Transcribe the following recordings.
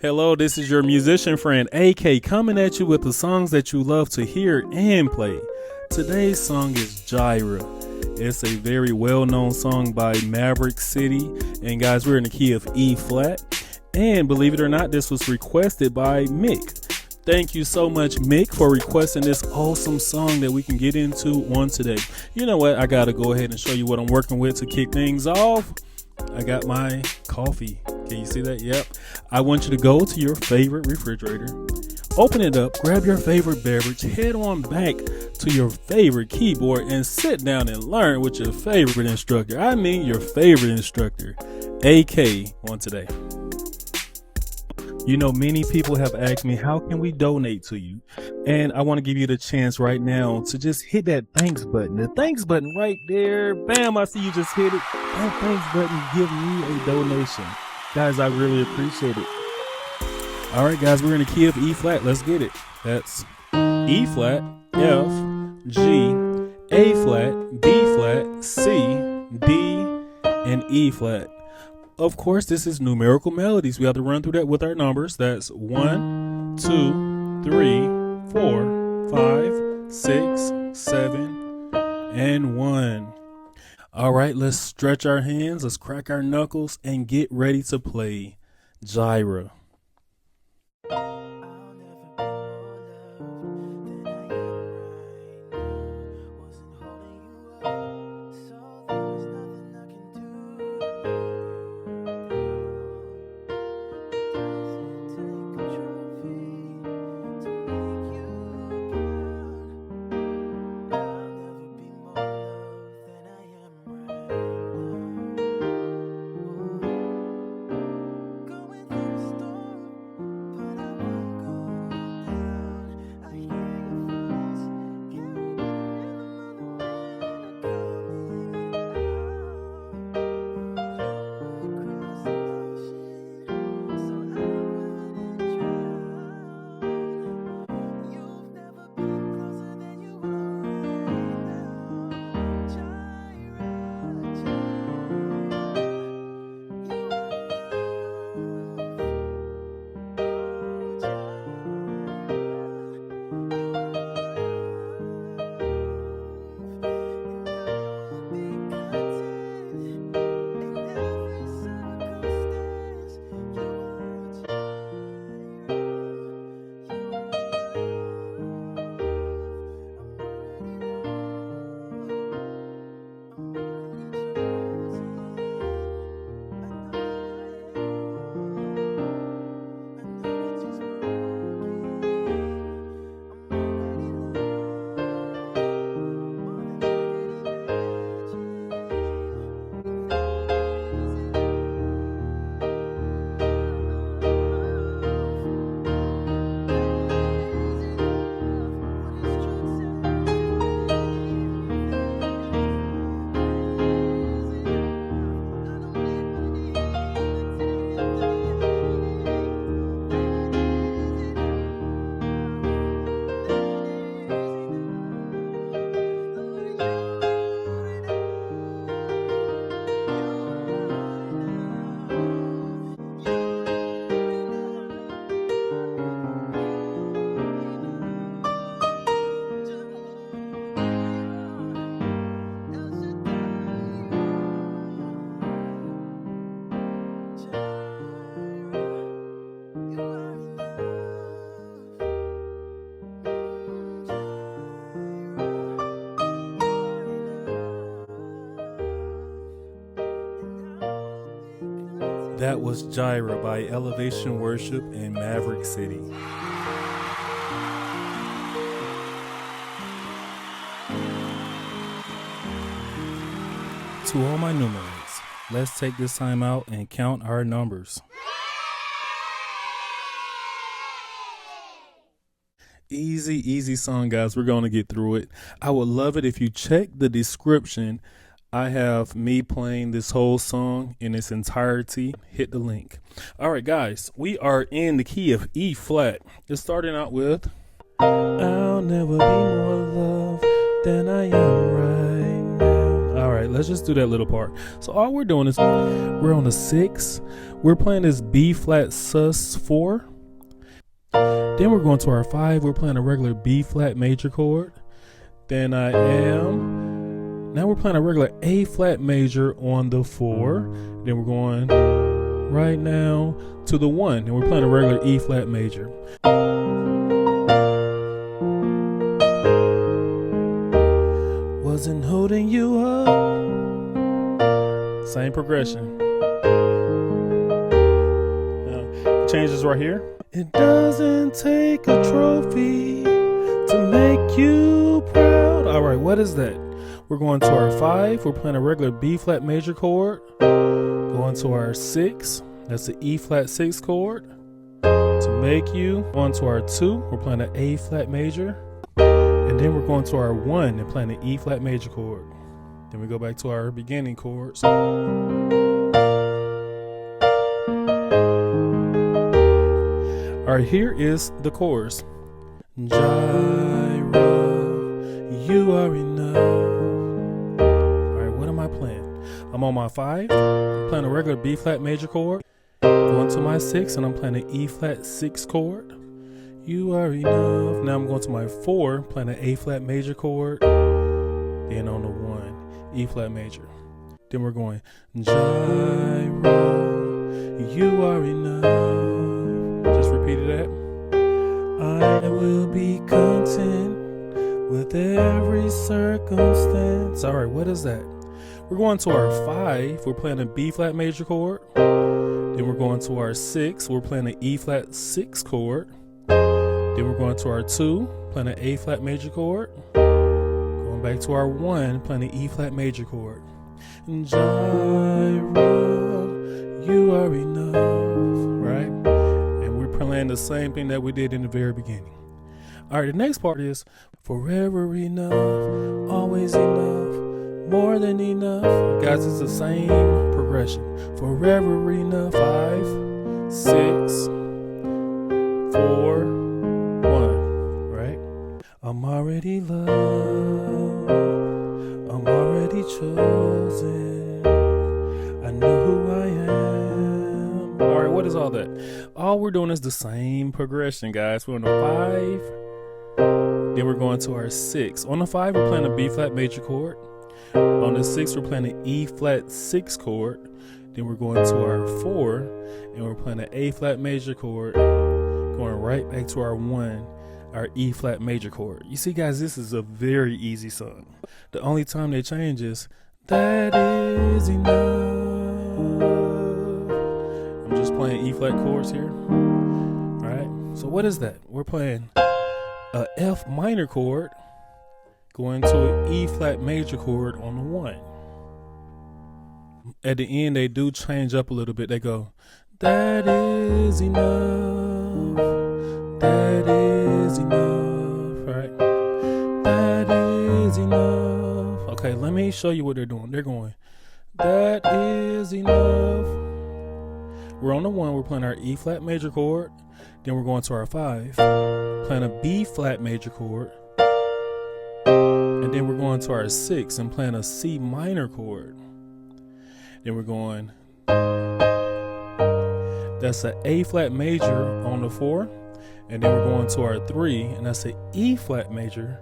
Hello, this is your musician friend AK coming at you with the songs that you love to hear and play. Today's song is Jireh. It's a very well-known song by Maverick City. And guys, we're in the key of E flat. And believe it or not, this was requested by Mick. Thank you so much, Mick, for requesting this awesome song that we can get into on today. You know what? I got to go ahead and show you what I'm working with to kick things off. I got my coffee. Can you see that? Yep. I want you to go to your favorite refrigerator, open it up, grab your favorite beverage, head on back to your favorite keyboard, and sit down and learn with your favorite instructor. I mean your favorite instructor, AK, on today. You know, many people have asked me, how can we donate to you? And I want to give you the chance right now to just hit that thanks button. The thanks button right there. Bam, I see you just hit it. That thanks button, give me a donation. Guys, I really appreciate it. All right, guys, we're in the key of E flat. Let's get it. That's E flat, F, G, A flat, B flat, C, D, and E flat. Of course, this is numerical melodies. We have to run through that with our numbers. That's 1, 2, 3, 4, 5, 6, 7, and 1. All right, let's stretch our hands, let's crack our knuckles, and get ready to play Jireh. That was Jireh by Elevation Worship in Maverick City. To all my numerates, let's take this time out and count our numbers. Easy song, guys. We're going to get through it. I would love it if you check the description. I have me playing this whole song in its entirety. Hit the link. All right, guys, we are in the key of E flat. It's starting out with I'll never be more loved than I am right now. All right, right, let's just do that little part. So all we're doing is we're on the 6. We're playing this B flat sus 4. Then we're going to our 5. We're playing a regular B flat major chord. Then now we're playing a regular A flat major on the 4. Then we're going right now to the 1. And we're playing a regular E flat major. Wasn't holding you up. Same progression. Now, changes right here. It doesn't take a trophy to make you proud. All right, what is that? We're going to our 5. We're playing a regular B flat major chord. Going to our 6. That's the E flat 6 chord. To make you. Going to our 2. We're playing an A flat major. And then we're going to our 1 and playing an E flat major chord. Then we go back to our beginning chords. All right, here is the chorus. Jireh, you are enough. All right, what am I playing? I'm on my 5. I'm playing a regular B flat major chord. Going to my 6 and I'm playing an E flat 6 chord. You are enough. Now I'm going to my 4, playing an A flat major chord. Then on the 1, E flat major. Then we're going Jireh, you are enough. Just repeated that. I will be content with every circumstance. All right, what is that? We're going to our 5. We're playing a B flat major chord. Then we're going to our 6. We're playing an E flat 6 chord. Then we're going to our 2, playing an A flat major chord. Going back to our 1, playing an E flat major chord. Jireh, you are enough, right? And we're playing the same thing that we did in the very beginning. All right, the next part is forever enough, always enough, more than enough. Guys, it's the same progression. Forever enough, 5, 6, 4, 1, right? I'm already loved, I'm already chosen, I know who I am. All right, what is all that? All we're doing is the same progression, guys. We're on the 5, then we're going to our 6. On the 5, we're playing a B flat major chord. On the 6, we're playing an E flat 6 chord. Then we're going to our 4, and we're playing an A flat major chord. Going right back to our 1, our E flat major chord. You see, guys, this is a very easy song. The only time they change is that is enough. I'm just playing E flat chords here. All right. So what is that? We're playing a F minor chord, going to an E flat major chord on the 1. At the end, they do change up a little bit. They go, that is enough. That is enough, right? That is enough. Okay, let me show you what they're doing. They're going, that is enough. We're on the 1, we're playing our E flat major chord. Then we're going to our 5, playing a B flat major chord. And then we're going to our 6 and playing a C minor chord. Then we're going, that's an A flat major on the 4. And then we're going to our 3, and that's an E flat major.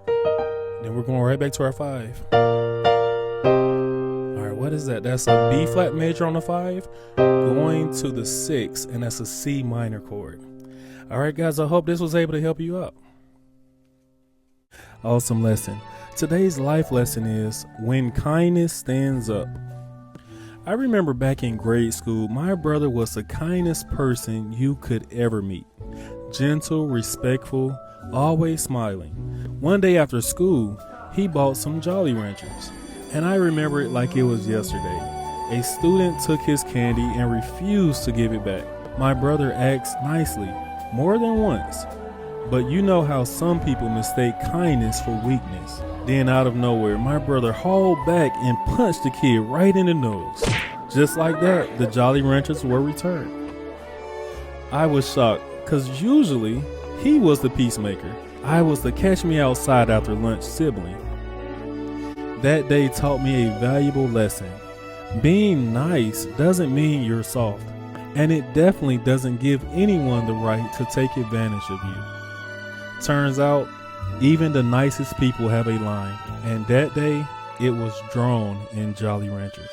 Then we're going right back to our 5. All right, what is that? That's a B flat major on the 5, going to the 6, and that's a C minor chord. All right, guys, I hope this was able to help you out. Awesome lesson. Today's life lesson is when kindness stands up. I remember back in grade school, my brother was the kindest person you could ever meet. Gentle, respectful, always smiling. One day after school, he bought some Jolly Ranchers, and I remember it like it was yesterday. A student took his candy and refused to give it back. My brother asked nicely, more than once, but you know how some people mistake kindness for weakness. Then out of nowhere, my brother hauled back and punched the kid right in the nose. Just like that, the Jolly Ranchers were returned. I was shocked, because usually he was the peacemaker. I was the catch me outside after lunch sibling. That day taught me a valuable lesson. Being nice doesn't mean you're soft, and it definitely doesn't give anyone the right to take advantage of you. Turns out, even the nicest people have a line, and that day, it was drawn in Jolly Ranchers.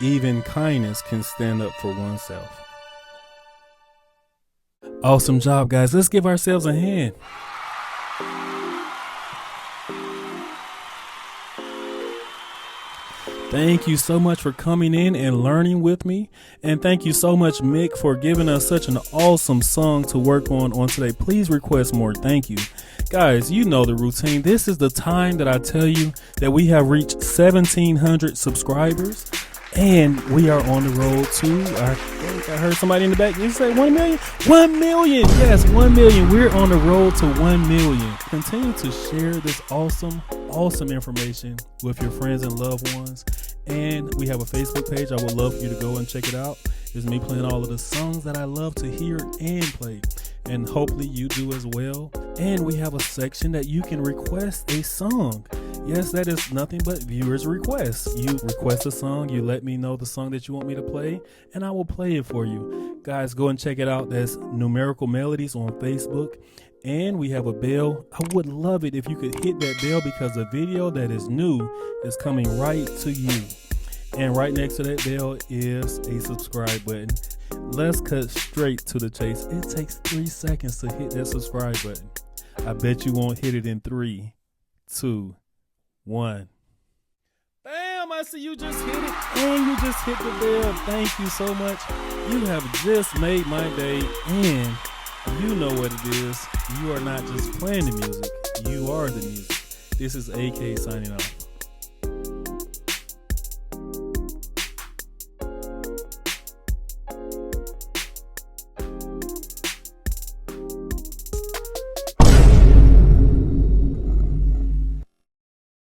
Even kindness can stand up for oneself. Awesome job, guys. Let's give ourselves a hand. Thank you so much for coming in and learning with me. And thank you so much, Mick, for giving us such an awesome song to work on today. Please request more. Thank you. Guys, you know the routine. This is the time that I tell you that we have reached 1,700 subscribers. And we are on the road to, I think I heard somebody in the back. You say 1 million? 1 million. Yes, 1 million. We're on the road to 1 million. Continue to share this awesome information with your friends and loved ones. And we have a Facebook page. I would love for you to go and check it out. It's me playing all of the songs that I love to hear and play. And hopefully you do as well. And we have a section that you can request a song. Yes, that is nothing but viewers' requests. You request a song, you let me know the song that you want me to play, and I will play it for you. Guys, go and check it out. That's Numerical Melodies on Facebook. And we have a bell. I would love it if you could hit that bell because a video that is new is coming right to you. And right next to that bell is a subscribe button. Let's cut straight to the chase. It takes 3 seconds to hit that subscribe button. I bet you won't hit it in 3, 2, 1. Bam! I see you just hit it and you just hit the bell. Thank you so much. You have just made my day, and you know what it is. You are not just playing the music, you are the music. This is AK signing off.